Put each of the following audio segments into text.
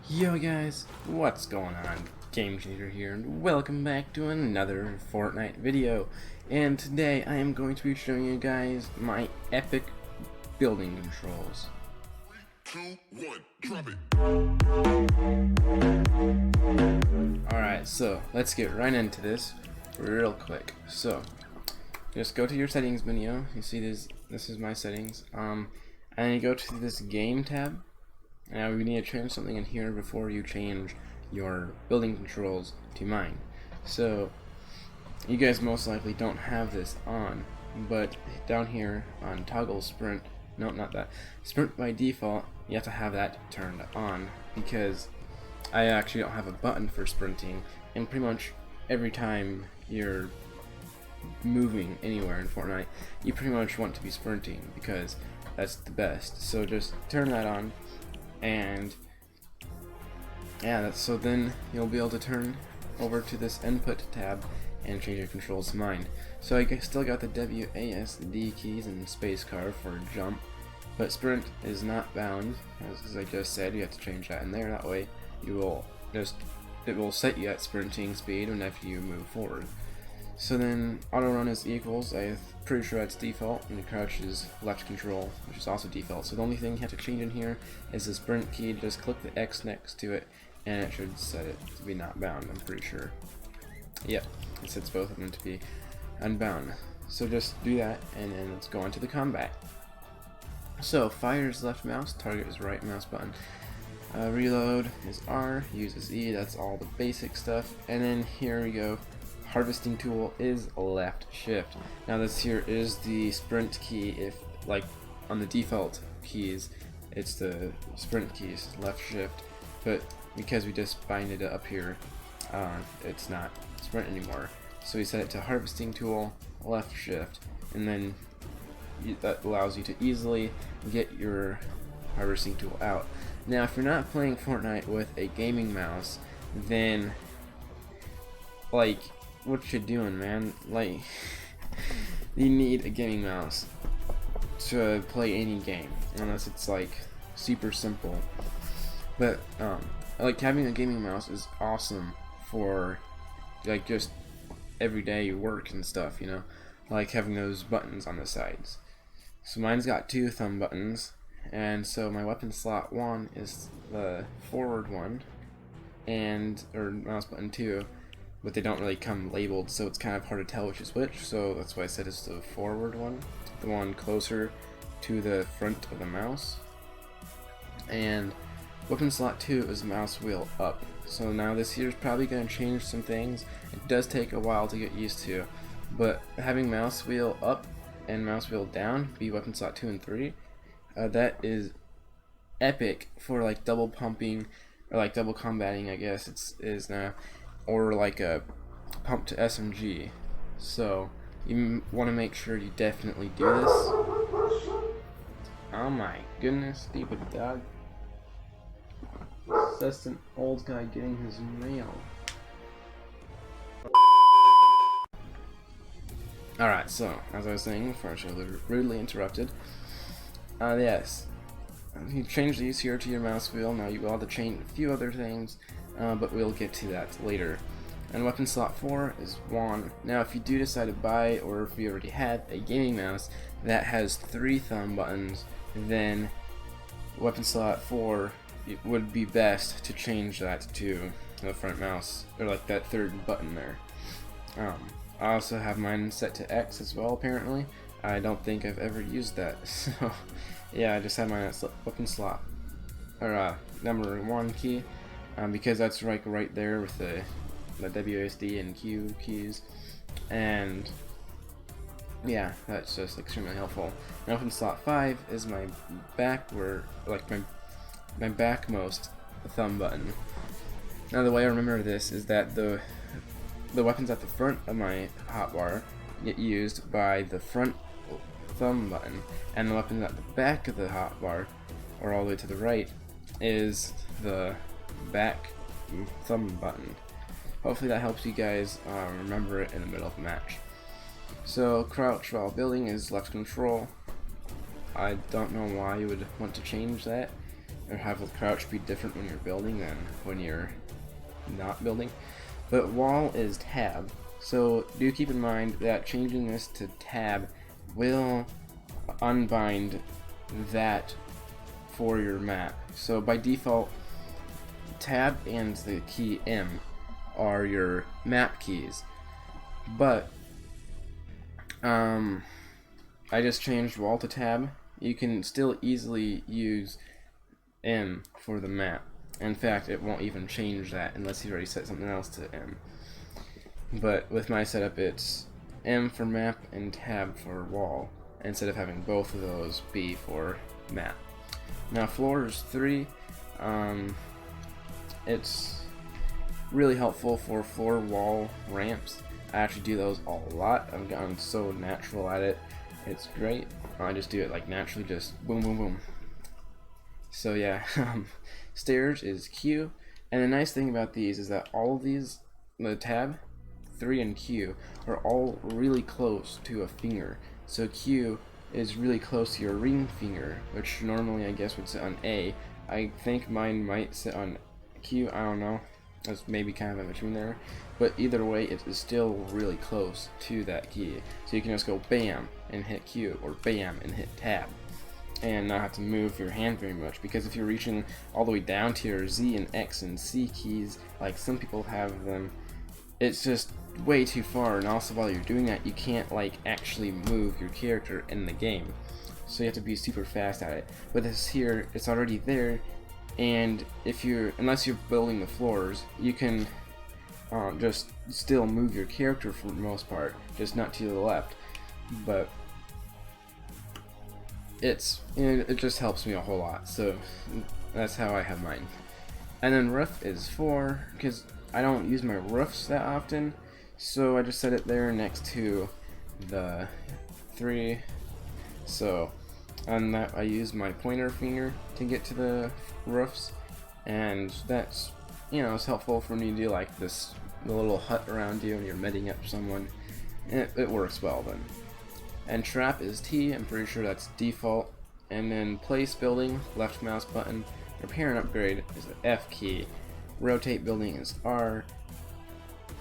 Yo guys, what's going on? Game Changer here, and welcome back to another Fortnite video. And today I am going to be showing you guys my epic building controls. 3, 2, 1, drop it. Alright, so let's get right into this real quick. So, just go to your settings menu. You see this is my settings. And you go to this game tab. Now we need to change something in here before you change your building controls to mine. So you guys most likely don't have this on, but down here on toggle sprint, no, not that, sprint by default, you have to have that turned on, because I actually don't have a button for sprinting, and pretty much every time you're moving anywhere in Fortnite, you pretty much want to be sprinting because that's the best. So just turn that on. And yeah, so then you'll be able to turn over to this input tab and change your controls to mine. So I still got the WASD keys and spacebar for jump, but sprint is not bound. As I just said, you have to change that in there. That way it will set you at sprinting speed whenever you move forward. So then auto run is equals, I'm pretty sure that's default, and crouch is left control, which is also default. So the only thing you have to change in here is the sprint key. Just click the X next to it and it should set it to be not bound, I'm pretty sure. Yep, it sets both of them to be unbound. So just do that, and then let's go on to the combat. So fire is left mouse, target is right mouse button. Reload is R, use is E, that's all the basic stuff. And then here we go. Harvesting tool is left shift. Now this here is the sprint key. If like on the default keys it's the sprint keys, left shift, but because we just binded it up here, it's not sprint anymore. So we set it to harvesting tool, left shift, and then that allows you to easily get your harvesting tool out. Now if you're not playing Fortnite with a gaming mouse, then like, what you doing, man? Like, you need a gaming mouse to play any game, unless it's like super simple. But like having a gaming mouse is awesome for like just everyday work and stuff, you know, like having those buttons on the sides. So mine's got 2 thumb buttons, and so my weapon slot 1 is the forward one, and or mouse button 2. But they don't really come labeled, so it's kind of hard to tell which is which, so that's why I said it's the forward one, the one closer to the front of the mouse. And weapon slot 2 is mouse wheel up. So now this here is probably going to change some things. It does take a while to get used to, but having mouse wheel up and mouse wheel down be weapon slot 2 and 3, that is epic for like double pumping, or like double combating, I guess it is now, or like a pump to SMG. So you want to make sure you definitely do this. Oh my goodness, stupid dog. It's just an old guy getting his mail. Alright, so as I was saying before I was rudely interrupted, yes, you change these here to your mouse wheel. Now you will have to change a few other things, but we'll get to that later. And weapon slot 4 is 1. Now if you do decide to buy, or if you already had a gaming mouse that has 3 thumb buttons, then weapon slot 4, it would be best to change that to the front mouse, or like that 3rd button there. I also have mine set to X as well, apparently. I don't think I've ever used that, so yeah, I just have mine at weapon slot, or number 1 key, because that's right there with the WASD and Q keys, and yeah, that's just extremely helpful. And open slot 5 is my backward, like my backmost thumb button. Now the way I remember this is that the weapons at the front of my hotbar get used by the front thumb button, and the weapons at the back of the hotbar, or all the way to the right, is the back thumb button. Hopefully that helps you guys remember it in the middle of the match. So crouch while building is left control. I don't know why you would want to change that. or have the crouch be different when you're building than when you're not building. But wall is tab, so do keep in mind that changing this to tab will unbind that for your map. So by default, tab and the key M are your map keys, but I just changed wall to tab. You can still easily use M for the map. In fact, it won't even change that unless you already set something else to M. But with my setup, it's M for map and tab for wall, instead of having both of those be for map. Now floors 3, it's really helpful for floor wall ramps. I actually do those a lot. I've gotten so natural at it. It's great. I just do it like naturally, just boom, boom, boom. So yeah, stairs is Q, and the nice thing about these is that all of these, the tab, 3 and Q, are all really close to a finger. So Q is really close to your ring finger, which normally I guess would sit on A. I think mine might sit on Q, I don't know. It's maybe kind of in between there. But either way, it is still really close to that key. So you can just go BAM and hit Q, or BAM and hit tab, and not have to move your hand very much, because if you're reaching all the way down to your Z and X and C keys, like some people have them, it's just way too far, and also while you're doing that, you can't like actually move your character in the game. So you have to be super fast at it. But this here, it's already there, and if you're, unless you're building the floors, you can just still move your character for the most part, just not to the left. But it's, you know, it just helps me a whole lot. So that's how I have mine. And then roof is 4, because I don't use my roofs that often, so I just set it there next to the 3. So on that, I use my pointer finger to get to the roofs, and that's, you know, it's helpful for me to do like this, the little hut around you and you're medding up someone, and it works well then. And trap is T, I'm pretty sure that's default. And then place building, left mouse button. Repair and upgrade is the F key. Rotate building is R.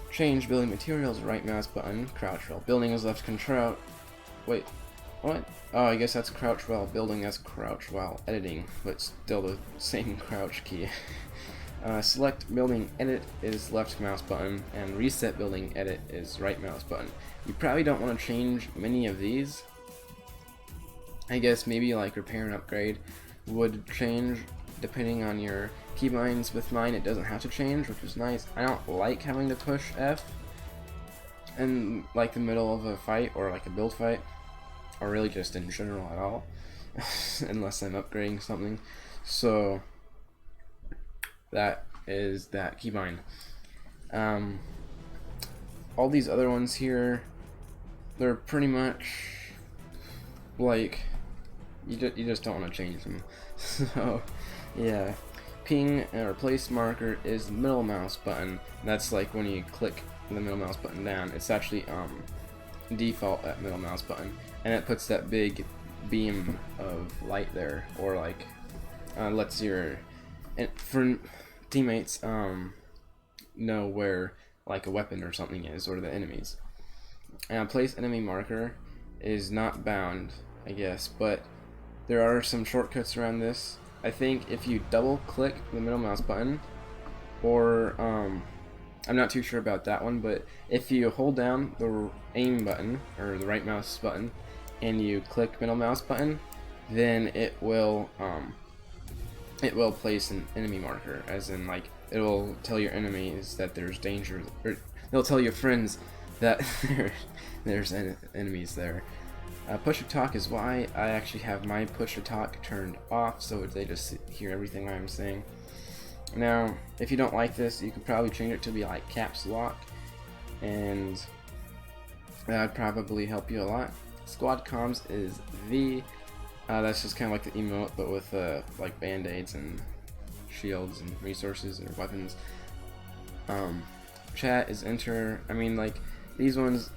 Change building materials, right mouse button. Crouch while building is left control. Wait, what? Oh, I guess that's crouch while building, that's crouch while editing, but still the same crouch key. Select building edit is left mouse button, and reset building edit is right mouse button. You probably don't want to change many of these. I guess maybe like repair and upgrade would change depending on your keybinds. With mine, it doesn't have to change, which is nice. I don't like having to push F in like the middle of a fight or like a build fight, or really just in general at all, unless I'm upgrading something. So that is that keybind. All these other ones here, they're pretty much like you just don't want to change them. So yeah, ping or place marker is the middle mouse button. That's like when you click the middle mouse button down, it's actually default at middle mouse button, and it puts that big beam of light there, or like lets your for teammates know where like a weapon or something is, or the enemies. Place enemy marker is not bound, I guess, but there are some shortcuts around this. I think if you double click the middle mouse button, or I'm not too sure about that one, but if you hold down the aim button or the right mouse button and you click middle mouse button, then it will place an enemy marker, as in like it will tell your enemies that there's danger, or they'll tell your friends that there's enemies there. Push to talk is why I actually have my push to talk turned off, so they just hear everything I'm saying. Now, if you don't like this, you could probably change it to be like caps lock, and that'd probably help you a lot. Squad comms is V. That's just kind of like the emote, but with like band-aids and shields and resources or weapons. Chat is enter. I mean, like these ones,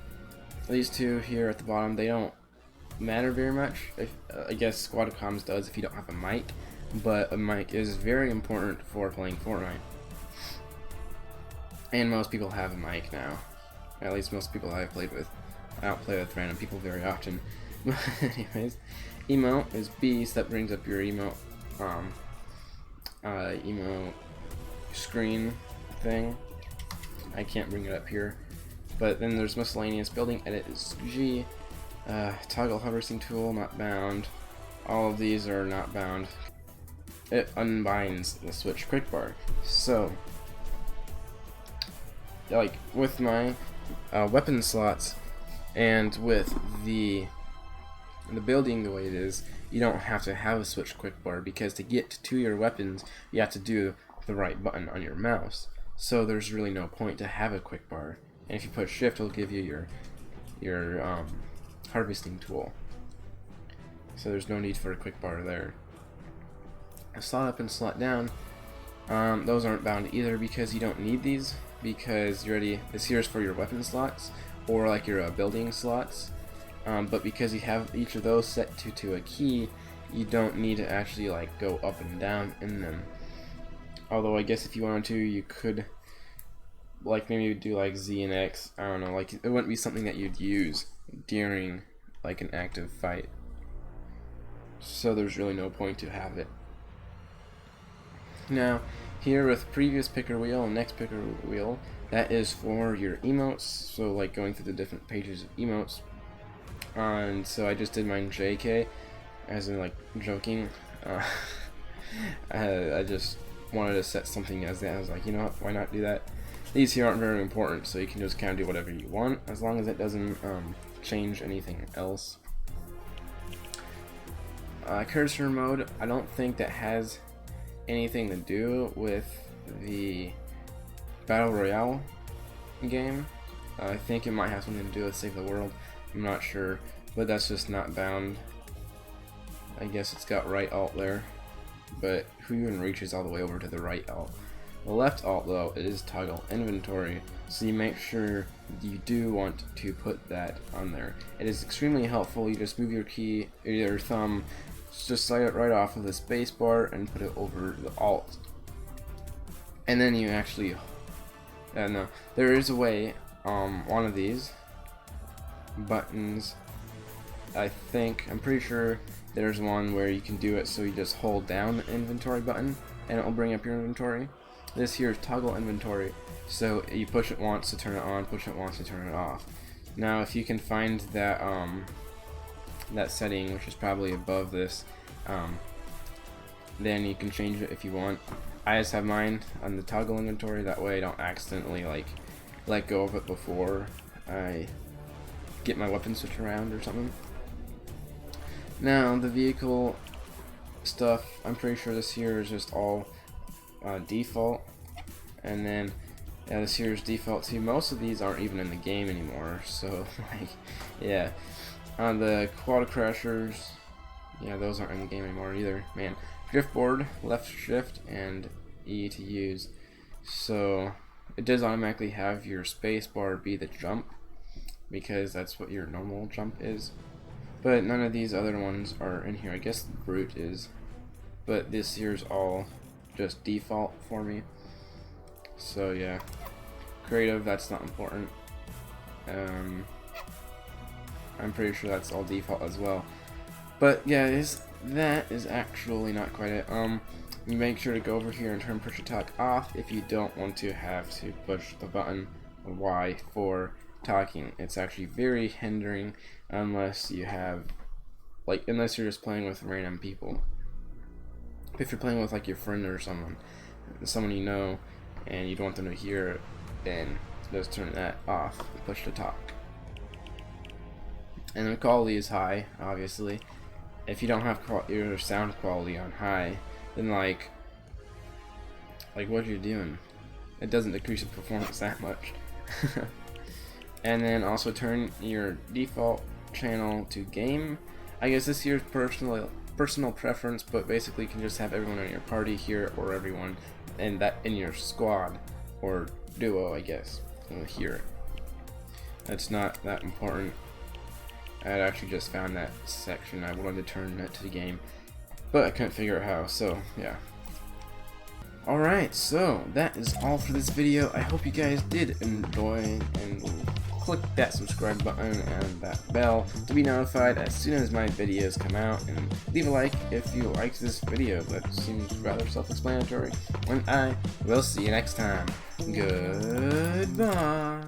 these two here at the bottom, they don't matter very much. I guess squad comms does if you don't have a mic, but a mic is very important for playing Fortnite. And most people have a mic now. At least most people I've played with. I don't play with random people very often. But anyways, emote is beast. That brings up your emote emote screen thing. I can't bring it up here. But then there's miscellaneous. Building edit is G. Toggle harvesting tool, not bound. All of these are not bound. It unbinds the switch quick bar. So, like with my weapon slots and with the building the way it is, you don't have to have a switch quick bar, because to get to your weapons you have to do the right button on your mouse. So there's really no point to have a quick bar. And if you push shift, it'll give you your harvesting tool. So there's no need for a quick bar there. Slot up and slot down, those aren't bound either, because you don't need these, because this here is for your weapon slots or like your building slots. But because you have each of those set to a key, you don't need to actually like go up and down in them. Although I guess if you wanted to, you could like maybe do like Z and X. I don't know, like it wouldn't be something that you'd use during like an active fight. So there's really no point to have it. Now, here with previous picker wheel and next picker wheel, that is for your emotes, so like going through the different pages of emotes. And so I just did mine JK, as in like joking. I just wanted to set something as that. I was like, you know what, why not do that? These here aren't very important, so you can just kind of do whatever you want, as long as it doesn't change anything else. Cursor mode, I don't think that has anything to do with the Battle Royale game. I think it might have something to do with Save the World. I'm not sure, but that's just not bound. I guess it's got right alt there, but who even reaches all the way over to the right alt? The left alt though, it is toggle inventory, so you make sure you do want to put that on there. It is extremely helpful. You just move your key, your thumb, just slide it right off of the space bar and put it over the alt. And then you actually, no, there is a way, one of these buttons, I'm pretty sure there's one where you can do it so you just hold down the inventory button and it will bring up your inventory. This here is toggle inventory, so you push it once to turn it on, push it once to turn it off. Now if you can find that that setting, which is probably above this, then you can change it if you want. I just have mine on the toggle inventory, that way I don't accidentally like let go of it before I get my weapon switch around or something. Now the vehicle stuff, I'm pretty sure this here is just all default, and then this here is default too. Most of these aren't even in the game anymore, so like yeah. The quad crashers, yeah, those aren't in the game anymore either. Man, drift board, left shift and E to use. So it does automatically have your space bar be the jump, because that's what your normal jump is. But none of these other ones are in here. I guess the brute is, but this here's all just default for me. So yeah, creative, that's not important. I'm pretty sure that's all default as well. But yeah, that is actually not quite it. You make sure to go over here and turn push to talk off if you don't want to have to push the button Y for talking. It's actually very hindering unless you have, like, unless you're just playing with random people. If you're playing with like your friend or someone you know, and you don't want them to hear it, then just turn that off, push to talk. And the quality is high, obviously. If you don't have your sound quality on high, then like what you're doing, it doesn't decrease the performance that much. And then also turn your default channel to game. I guess this here is personal preference, but basically you can just have everyone in your party here, or everyone in your squad or duo, I guess, here. That's not that important. I actually just found that section. I wanted to turn that to the game. but I couldn't figure out how, so yeah. Alright, so that is all for this video. I hope you guys did enjoy, and click that subscribe button and that bell to be notified as soon as my videos come out, and leave a like if you liked this video. That seems rather self-explanatory, and I will see you next time. Goodbye.